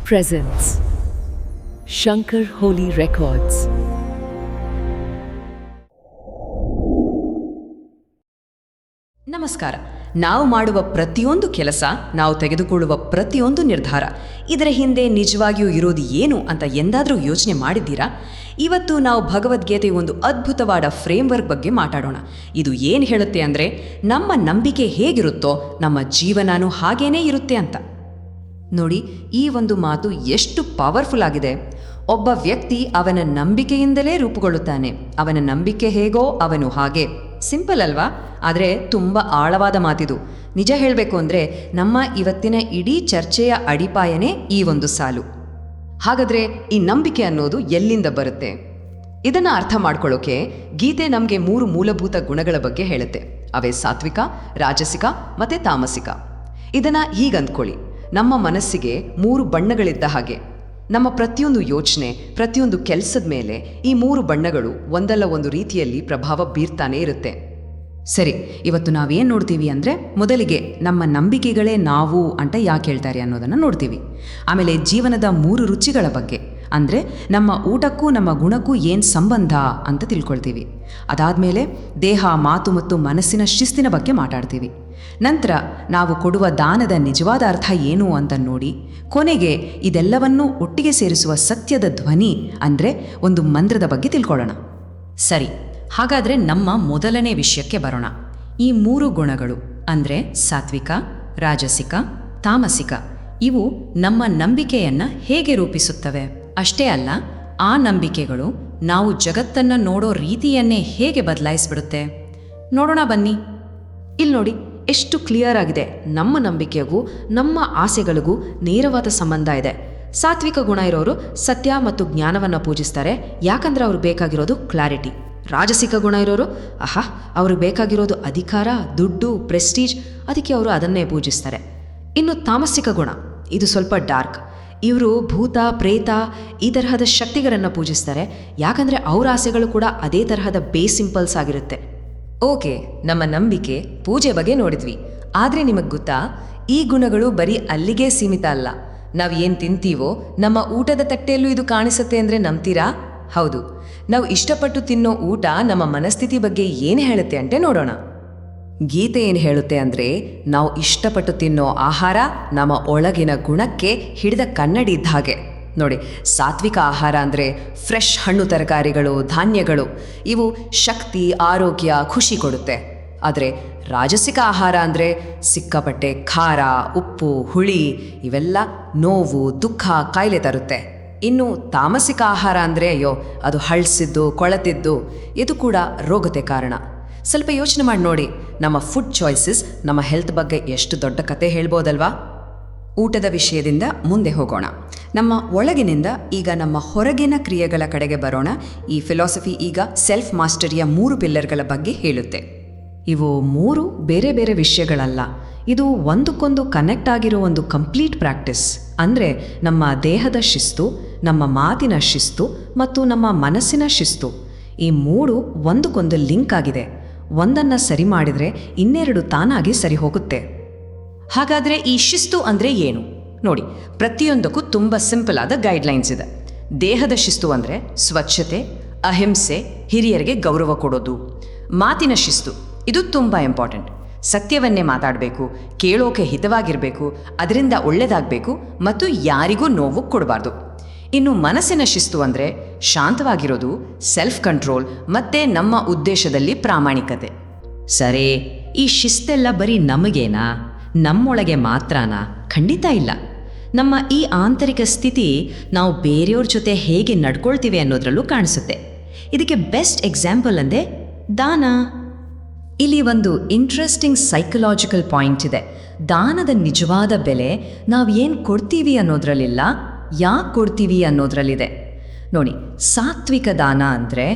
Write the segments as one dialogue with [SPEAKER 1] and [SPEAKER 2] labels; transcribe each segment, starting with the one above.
[SPEAKER 1] presents Shankar Holy Records.
[SPEAKER 2] ನಮಸ್ಕಾರ. ನಾವು ಮಾಡುವ ಪ್ರತಿಯೊಂದು ಕೆಲಸ, ನಾವು ತೆಗೆದುಕೊಳ್ಳುವ ಪ್ರತಿಯೊಂದು ನಿರ್ಧಾರ, ಇದರ ಹಿಂದೆ ನಿಜವಾಗಿಯೂ ಇರೋದು ಏನು ಅಂತ ಎಂದಾದರೂ ಯೋಚನೆ ಮಾಡಿದ್ದೀರಾ? ಇವತ್ತು ನಾವು ಭಗವದ್ಗೀತೆಯ ಒಂದು ಅದ್ಭುತವಾದ ಫ್ರೇಮ್ವರ್ಕ್ ಬಗ್ಗೆ ಮಾತಾಡೋಣ. ಇದು ಏನು ಹೇಳುತ್ತೆ ಅಂದರೆ, ನಮ್ಮ ನಂಬಿಕೆ ಹೇಗಿರುತ್ತೋ ನಮ್ಮ ಜೀವನನೂ ಹಾಗೇನೇ ಇರುತ್ತೆ ಅಂತ. ನೋಡಿ, ಈ ಒಂದು ಮಾತು ಎಷ್ಟು ಪವರ್ಫುಲ್ ಆಗಿದೆ. ಒಬ್ಬ ವ್ಯಕ್ತಿ ಅವನ ನಂಬಿಕೆಯಿಂದಲೇ ರೂಪುಗೊಳ್ಳುತ್ತಾನೆ. ಅವನ ನಂಬಿಕೆ ಹೇಗೋ ಅವನು ಹಾಗೆ. ಸಿಂಪಲ್ ಅಲ್ವಾ? ಆದರೆ ತುಂಬ ಆಳವಾದ ಮಾತಿದು. ನಿಜ ಹೇಳಬೇಕು ಅಂದರೆ ನಮ್ಮ ಇವತ್ತಿನ ಇಡೀ ಚರ್ಚೆಯ ಅಡಿಪಾಯನೇ ಈ ಒಂದು ಸಾಲು. ಹಾಗಾದರೆ ಈ ನಂಬಿಕೆ ಅನ್ನೋದು ಎಲ್ಲಿಂದ ಬರುತ್ತೆ? ಇದನ್ನು ಅರ್ಥ ಮಾಡ್ಕೊಳ್ಳೋಕೆ ಗೀತೆ ನಮಗೆ 3 ಮೂಲಭೂತ ಗುಣಗಳ ಬಗ್ಗೆ ಹೇಳುತ್ತೆ. ಅವೇ ಸಾತ್ವಿಕ, ರಾಜಸಿಕ ಮತ್ತು ತಾಮಸಿಕ. ಇದನ್ನು ಹೀಗಂದ್ಕೊಳ್ಳಿ, ನಮ್ಮ ಮನಸ್ಸಿಗೆ 3 ಬಣ್ಣಗಳಿದ್ದ ಹಾಗೆ. ನಮ್ಮ ಪ್ರತಿಯೊಂದು ಯೋಚನೆ, ಪ್ರತಿಯೊಂದು ಕೆಲಸದ ಮೇಲೆ ಈ 3 ಬಣ್ಣಗಳು ಒಂದಲ್ಲ ಒಂದು ರೀತಿಯಲ್ಲಿ ಪ್ರಭಾವ ಬೀರ್ತಾನೆ ಇರುತ್ತೆ. ಸರಿ, ಇವತ್ತು ನಾವೇನು ನೋಡ್ತೀವಿ ಅಂದರೆ, ಮೊದಲಿಗೆ ನಮ್ಮ ನಂಬಿಕೆಗಳೇ ನಾವು ಅಂತ ಯಾಕೆ ಹೇಳ್ತಾರೆ ಅನ್ನೋದನ್ನು ನೋಡ್ತೀವಿ. ಆಮೇಲೆ ಜೀವನದ 3 ರುಚಿಗಳ ಬಗ್ಗೆ, ಅಂದರೆ ನಮ್ಮ ಊಟಕ್ಕೂ ನಮ್ಮ ಗುಣಕ್ಕೂ ಏನು ಸಂಬಂಧ ಅಂತ ತಿಳ್ಕೊಳ್ತೀವಿ. ಅದಾದಮೇಲೆ ದೇಹ, ಮಾತು ಮತ್ತು ಮನಸ್ಸಿನ ಶಿಸ್ತಿನ ಬಗ್ಗೆ ಮಾತಾಡ್ತೀವಿ. ನಂತರ ನಾವು ಕೊಡುವ ದಾನದ ನಿಜವಾದ ಅರ್ಥ ಏನು ಅಂತ ನೋಡಿ, ಕೊನೆಗೆ ಇದೆಲ್ಲವನ್ನೂ ಒಟ್ಟಿಗೆ ಸೇರಿಸುವ ಸತ್ಯದ ಧ್ವನಿ ಅಂದರೆ ಒಂದು ಮಂತ್ರದ ಬಗ್ಗೆ ತಿಳ್ಕೊಳ್ಳೋಣ. ಸರಿ, ಹಾಗಾದರೆ ನಮ್ಮ ಮೊದಲನೇ ವಿಷಯಕ್ಕೆ ಬರೋಣ. ಈ 3 ಗುಣಗಳು ಅಂದರೆ ಸಾತ್ವಿಕ, ರಾಜಸಿಕ, ತಾಮಸಿಕ, ಇವು ನಮ್ಮ ನಂಬಿಕೆಯನ್ನು ಹೇಗೆ ರೂಪಿಸುತ್ತವೆ? ಅಷ್ಟೇ ಅಲ್ಲ, ಆ ನಂಬಿಕೆಗಳು ನಾವು ಜಗತ್ತನ್ನು ನೋಡೋ ರೀತಿಯನ್ನೇ ಹೇಗೆ ಬದಲಾಯಿಸ್ಬಿಡುತ್ತೆ? ನೋಡೋಣ ಬನ್ನಿ. ಇಲ್ಲಿ ನೋಡಿ, ಎಷ್ಟು ಕ್ಲಿಯರ್ ಆಗಿದೆ. ನಮ್ಮ ನಂಬಿಕೆಗೂ ನಮ್ಮ ಆಸೆಗಳಿಗೂ ನೇರವಾದ ಸಂಬಂಧ ಇದೆ. ಸಾತ್ವಿಕ ಗುಣ ಇರೋರು ಸತ್ಯ ಮತ್ತು ಜ್ಞಾನವನ್ನು ಪೂಜಿಸ್ತಾರೆ, ಯಾಕಂದ್ರೆ ಅವ್ರಿಗೆ ಬೇಕಾಗಿರೋದು ಕ್ಲಾರಿಟಿ. ರಾಜಸಿಕ ಗುಣ ಇರೋರು ಅವ್ರಿಗೆ ಬೇಕಾಗಿರೋದು ಅಧಿಕಾರ, ದುಡ್ಡು, ಪ್ರೆಸ್ಟೀಜ್, ಅದಕ್ಕೆ ಅವರು ಅದನ್ನೇ ಪೂಜಿಸ್ತಾರೆ. ಇನ್ನು ತಾಮಸಿಕ ಗುಣ, ಇದು ಸ್ವಲ್ಪ ಡಾರ್ಕ್. ಇವರು ಭೂತ, ಪ್ರೇತ, ಈ ತರಹದ ಶಕ್ತಿಗಳನ್ನು ಪೂಜಿಸ್ತಾರೆ, ಯಾಕಂದರೆ ಅವರ ಆಸೆಗಳು ಕೂಡ ಅದೇ ತರಹದ ಬೇಸ್ ಇಂಪಲ್ಸ್ ಆಗಿರುತ್ತೆ. ಓಕೆ, ನಮ್ಮ ನಂಬಿಕೆ, ಪೂಜೆ ಬಗ್ಗೆ ನೋಡಿದ್ವಿ. ಆದರೆ ನಿಮಗೆ ಗೊತ್ತಾ, ಈ ಗುಣಗಳು ಬರೀ ಅಲ್ಲಿಗೆ ಸೀಮಿತ ಅಲ್ಲ. ನಾವು ಏನು ತಿಂತೀವೋ ನಮ್ಮ ಊಟದ ತಟ್ಟೆಯಲ್ಲೂ ಇದು ಕಾಣಿಸುತ್ತೆ ಅಂದರೆ ನಂಬ್ತೀರಾ? ಹೌದು, ನಾವು ಇಷ್ಟಪಟ್ಟು ತಿನ್ನೋ ಊಟ ನಮ್ಮ ಮನಸ್ಥಿತಿ ಬಗ್ಗೆ ಏನು ಹೇಳುತ್ತೆ ಅಂತ ನೋಡೋಣ. ಗೀತೆ ಏನು ಹೇಳುತ್ತೆ ಅಂದರೆ, ನಾವು ಇಷ್ಟಪಟ್ಟು ತಿನ್ನೋ ಆಹಾರ ನಮ್ಮ ಒಳಗಿನ ಗುಣಕ್ಕೆ ಹಿಡಿದ ಕನ್ನಡಿ ಇದ್ದ ಹಾಗೆ. ನೋಡಿ, ಸಾತ್ವಿಕ ಆಹಾರ ಅಂದರೆ ಫ್ರೆಶ್ ಹಣ್ಣು, ತರಕಾರಿಗಳು, ಧಾನ್ಯಗಳು, ಇವು ಶಕ್ತಿ, ಆರೋಗ್ಯ, ಖುಷಿ ಕೊಡುತ್ತೆ. ಆದರೆ ರಾಜಸಿಕ ಆಹಾರ ಅಂದರೆ ಸಿಕ್ಕಾಪಟ್ಟೆ ಖಾರ, ಉಪ್ಪು, ಹುಳಿ, ಇವೆಲ್ಲ ನೋವು, ದುಃಖ, ಕಾಯಿಲೆ ತರುತ್ತೆ. ಇನ್ನು ತಾಮಸಿಕ ಆಹಾರ ಅಂದರೆ ಅದು ಹಳ್ಸಿದ್ದು, ಕೊಳತಿದ್ದು, ಇದು ಕೂಡ ರೋಗತೆ ಕಾರಣ. ಸ್ವಲ್ಪ ಯೋಚನೆ ಮಾಡಿ ನೋಡಿ, ನಮ್ಮ ಫುಡ್ ಚಾಯ್ಸಸ್ ನಮ್ಮ ಹೆಲ್ತ್ ಬಗ್ಗೆ ಎಷ್ಟು ದೊಡ್ಡ ಕತೆ ಹೇಳ್ಬೋದಲ್ವಾ? ಊಟದ ವಿಷಯದಿಂದ ಮುಂದೆ ಹೋಗೋಣ. ನಮ್ಮ ಒಳಗಿನಿಂದ ಈಗ ನಮ್ಮ ಹೊರಗಿನ ಕ್ರಿಯೆಗಳ ಕಡೆಗೆ ಬರೋಣ. ಈ ಫಿಲಾಸಫಿ ಈಗ ಸೆಲ್ಫ್ ಮಾಸ್ಟರಿಯ 3 ಪಿಲ್ಲರ್ಗಳ ಬಗ್ಗೆ ಹೇಳುತ್ತೆ. ಇವು 3 ಬೇರೆ ಬೇರೆ ವಿಷಯಗಳಲ್ಲ, ಇದು ಒಂದಕ್ಕೊಂದು ಕನೆಕ್ಟ್ ಆಗಿರೋ ಒಂದು ಕಂಪ್ಲೀಟ್ ಪ್ರಾಕ್ಟೀಸ್. ಅಂದರೆ ನಮ್ಮ ದೇಹದ ಶಿಸ್ತು, ನಮ್ಮ ಮಾತಿನ ಶಿಸ್ತು ಮತ್ತು ನಮ್ಮ ಮನಸ್ಸಿನ ಶಿಸ್ತು, ಈ 3 ಒಂದಕ್ಕೊಂದು ಲಿಂಕ್ ಆಗಿದೆ. ಒಂದನ್ನು ಸರಿ ಮಾಡಿದರೆ ಇನ್ನೆರಡು ತಾನಾಗಿ ಸರಿ ಹೋಗುತ್ತೆ. ಹಾಗಾದರೆ ಈ ಶಿಸ್ತು ಅಂದರೆ ಏನು? ನೋಡಿ, ಪ್ರತಿಯೊಂದಕ್ಕೂ ತುಂಬ ಸಿಂಪಲ್ ಆದ ಗೈಡ್ಲೈನ್ಸ್ ಇದೆ. ದೇಹದ ಶಿಸ್ತು ಅಂದರೆ ಸ್ವಚ್ಛತೆ, ಅಹಿಂಸೆ, ಹಿರಿಯರಿಗೆ ಗೌರವ ಕೊಡೋದು. ಮಾತಿನ ಶಿಸ್ತು, ಇದು ತುಂಬ ಇಂಪಾರ್ಟೆಂಟ್. ಸತ್ಯವನ್ನೇ ಮಾತಾಡಬೇಕು, ಕೇಳೋಕೆ ಹಿತವಾಗಿರಬೇಕು, ಅದರಿಂದ ಒಳ್ಳೆಯದಾಗಬೇಕು ಮತ್ತು ಯಾರಿಗೂ ನೋವು ಕೊಡಬಾರ್ದು. ಇನ್ನು ಮನಸ್ಸಿನ ಶಿಸ್ತು ಅಂದರೆ ಶಾಂತವಾಗಿರೋದು, ಸೆಲ್ಫ್ ಕಂಟ್ರೋಲ್ ಮತ್ತು ನಮ್ಮ ಉದ್ದೇಶದಲ್ಲಿ ಪ್ರಾಮಾಣಿಕತೆ. ಸರಿ, ಈ ಶಿಸ್ತೆಲ್ಲ ಬರೀ ನಮಗೇನಾ? ನಮ್ಮೊಳಗೆ ಮಾತ್ರನಾ? ಖಂಡಿತ ಇಲ್ಲ. ನಮ್ಮ ಈ ಆಂತರಿಕ ಸ್ಥಿತಿ ನಾವು ಬೇರೆಯವ್ರ ಜೊತೆ ಹೇಗೆ ನಡ್ಕೊಳ್ತೀವಿ ಅನ್ನೋದ್ರಲ್ಲೂ ಕಾಣಿಸುತ್ತೆ. ಇದಕ್ಕೆ ಬೆಸ್ಟ್ ಎಕ್ಸಾಂಪಲ್ ಅಂದರೆ ದಾನ. ಇಲ್ಲಿ ಒಂದು ಇಂಟ್ರೆಸ್ಟಿಂಗ್ ಸೈಕಲಾಜಿಕಲ್ ಪಾಯಿಂಟ್ ಇದೆ. ದಾನದ ನಿಜವಾದ ಬೆಲೆ ನಾವು ಏನು ಕೊಡ್ತೀವಿ ಅನ್ನೋದ್ರಲ್ಲಿಲ್ಲ, ಯಾಕೆ ಕೊಡ್ತೀವಿ ಅನ್ನೋದ್ರಲ್ಲಿದೆ. ನೋಡಿ, ಸಾತ್ವಿಕ ದಾನ ಅಂದರೆ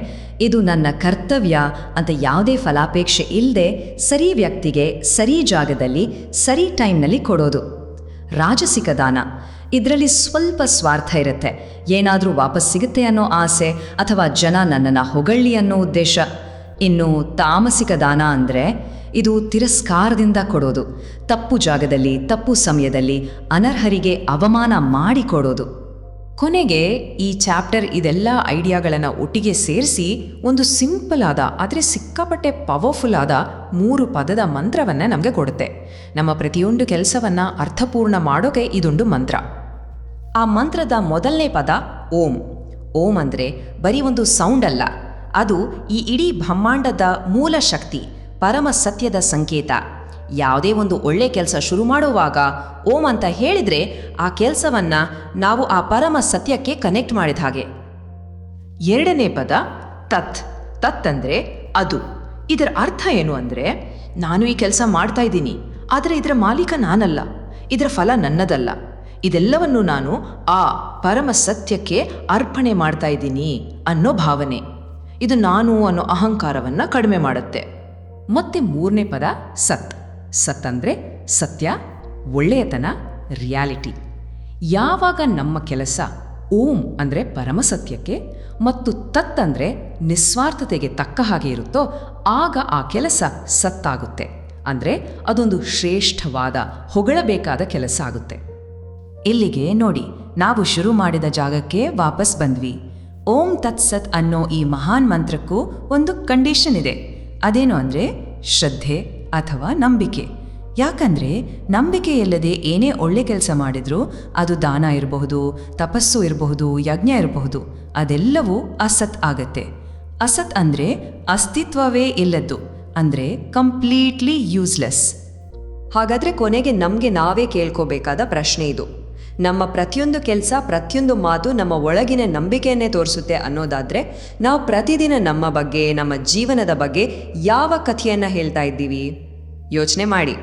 [SPEAKER 2] ಇದು ನನ್ನ ಕರ್ತವ್ಯ ಅಂತ ಯಾವುದೇ ಫಲಾಪೇಕ್ಷೆ ಇಲ್ಲದೆ ಸರಿ ವ್ಯಕ್ತಿಗೆ ಸರಿ ಜಾಗದಲ್ಲಿ ಸರಿ ಟೈಮ್ನಲ್ಲಿ ಕೊಡೋದು. ರಾಜಸಿಕ ದಾನ, ಇದರಲ್ಲಿ ಸ್ವಲ್ಪ ಸ್ವಾರ್ಥ ಇರುತ್ತೆ. ಏನಾದರೂ ವಾಪಸ್ ಸಿಗುತ್ತೆ ಅನ್ನೋ ಆಸೆ ಅಥವಾ ಜನ ನನ್ನನ್ನು ಹೊಗಳ್ಳಿ ಅನ್ನೋ ಉದ್ದೇಶ. ಇನ್ನು ತಾಮಸಿಕ ದಾನ ಅಂದರೆ ಇದು ತಿರಸ್ಕಾರದಿಂದ ಕೊಡೋದು, ತಪ್ಪು ಜಾಗದಲ್ಲಿ ತಪ್ಪು ಸಮಯದಲ್ಲಿ ಅನರ್ಹರಿಗೆ ಅವಮಾನ ಮಾಡಿಕೊಡೋದು. ಕೊನೆಗೆ ಈ ಚಾಪ್ಟರ್ ಇದೆಲ್ಲ ಐಡಿಯಾಗಳನ್ನು ಒಟ್ಟಿಗೆ ಸೇರಿಸಿ ಒಂದು ಸಿಂಪಲ್ ಆದ ಆದರೆ ಸಿಕ್ಕಾಪಟ್ಟೆ ಪವರ್ಫುಲ್ ಆದ 3 ಪದದ ಮಂತ್ರವನ್ನು ನಮಗೆ ಕೊಡುತ್ತೆ. ನಮ್ಮ ಪ್ರತಿಯೊಂದು ಕೆಲಸವನ್ನು ಅರ್ಥಪೂರ್ಣ ಮಾಡೋಕೆ ಇದೊಂದು ಮಂತ್ರ. ಆ ಮಂತ್ರದ ಮೊದಲನೇ ಪದ ಓಂ. ಓಂ ಅಂದರೆ ಬರೀ ಒಂದು ಸೌಂಡ್ ಅಲ್ಲ, ಅದು ಈ ಇಡೀ ಬ್ರಹ್ಮಾಂಡದ ಮೂಲ ಶಕ್ತಿ, ಪರಮ ಸತ್ಯದ ಸಂಕೇತ. ಯಾವುದೇ ಒಂದು ಒಳ್ಳೆ ಕೆಲಸ ಶುರು ಮಾಡುವಾಗ ಓಂ ಅಂತ ಹೇಳಿದರೆ ಆ ಕೆಲಸವನ್ನು ನಾವು ಆ ಪರಮ ಸತ್ಯಕ್ಕೆ ಕನೆಕ್ಟ್ ಮಾಡಿದ ಹಾಗೆ. ಎರಡನೇ ಪದ ತತ್. ತತ್ ಅಂದರೆ ಅದು. ಇದರ ಅರ್ಥ ಏನು ಅಂದರೆ, ನಾನು ಈ ಕೆಲಸ ಮಾಡ್ತಾ ಇದ್ದೀನಿ, ಆದರೆ ಇದರ ಮಾಲೀಕ ನಾನಲ್ಲ, ಇದರ ಫಲ ನನ್ನದಲ್ಲ, ಇದೆಲ್ಲವನ್ನು ನಾನು ಆ ಪರಮ ಸತ್ಯಕ್ಕೆ ಅರ್ಪಣೆ ಮಾಡ್ತಾ ಇದ್ದೀನಿ ಅನ್ನೋ ಭಾವನೆ. ಇದು ನಾನು ಅನ್ನೋ ಅಹಂಕಾರವನ್ನು ಕಡಿಮೆ ಮಾಡುತ್ತೆ. ಮತ್ತೆ ಮೂರನೇ ಪದ ಸತ್. ಸತ್ ಅಂದರೆ ಸತ್ಯ, ಒಳ್ಳೆಯತನ, ರಿಯಾಲಿಟಿ. ಯಾವಾಗ ನಮ್ಮ ಕೆಲಸ ಓಂ ಅಂದರೆ ಪರಮಸತ್ಯಕ್ಕೆ ಮತ್ತು ತತ್ ಅಂದರೆ ನಿಸ್ವಾರ್ಥತೆಗೆ ತಕ್ಕ ಹಾಗೆ ಇರುತ್ತೋ, ಆಗ ಆ ಕೆಲಸ ಸತ್ತಾಗುತ್ತೆ. ಅಂದರೆ ಅದೊಂದು ಶ್ರೇಷ್ಠವಾದ, ಹೊಗಳಬೇಕಾದ ಕೆಲಸ ಆಗುತ್ತೆ. ಇಲ್ಲಿಗೆ ನೋಡಿ, ನಾವು ಶುರು ಮಾಡಿದ ಜಾಗಕ್ಕೆ ವಾಪಸ್ ಬಂದ್ವಿ. ಓಂ ತತ್ ಸತ್ ಅನ್ನೋ ಈ ಮಹಾನ್ ಮಂತ್ರಕ್ಕೂ ಒಂದು ಕಂಡೀಷನ್ ಇದೆ. ಅದೇನು ಅಂದರೆ ಶ್ರದ್ಧೆ ಅಥವಾ ನಂಬಿಕೆ. ಯಾಕಂದರೆ ನಂಬಿಕೆ ಇಲ್ಲದೆ ಏನೇ ಒಳ್ಳೆ ಕೆಲಸ ಮಾಡಿದ್ರೂ, ಅದು ದಾನ ಇರಬಹುದು, ತಪಸ್ಸು ಇರಬಹುದು, ಯಜ್ಞ ಇರಬಹುದು, ಅದೆಲ್ಲವೂ ಅಸತ್ ಆಗತ್ತೆ. ಅಸತ್ ಅಂದರೆ ಅಸ್ತಿತ್ವವೇ ಇಲ್ಲದ್ದು, ಅಂದರೆ ಕಂಪ್ಲೀಟ್ಲಿ ಯೂಸ್ಲೆಸ್.
[SPEAKER 3] ಹಾಗಾದರೆ ಕೊನೆಗೆ ನಮಗೆ ನಾವೇ ಕೇಳ್ಕೋಬೇಕಾದ ಪ್ರಶ್ನೆ ಇದು. ನಮ್ಮ ಪ್ರತಿಯೊಂದು ಕೆಲಸ, ಪ್ರತಿಯೊಂದು ಮಾತು ನಮ್ಮ ಒಳಗಿನ ನಂಬಿಕೆಯನ್ನೇ ತೋರಿಸುತ್ತೆ ಅನ್ನೋದಾದರೆ, ನಾವು ಪ್ರತಿದಿನ ನಮ್ಮ ಬಗ್ಗೆ, ನಮ್ಮ ಜೀವನದ ಬಗ್ಗೆ ಯಾವ ಕಥೆಯನ್ನು ಹೇಳ್ತಾ ಇದ್ದೀವಿ? ಯೋಚನೆ ಮಾಡಿ.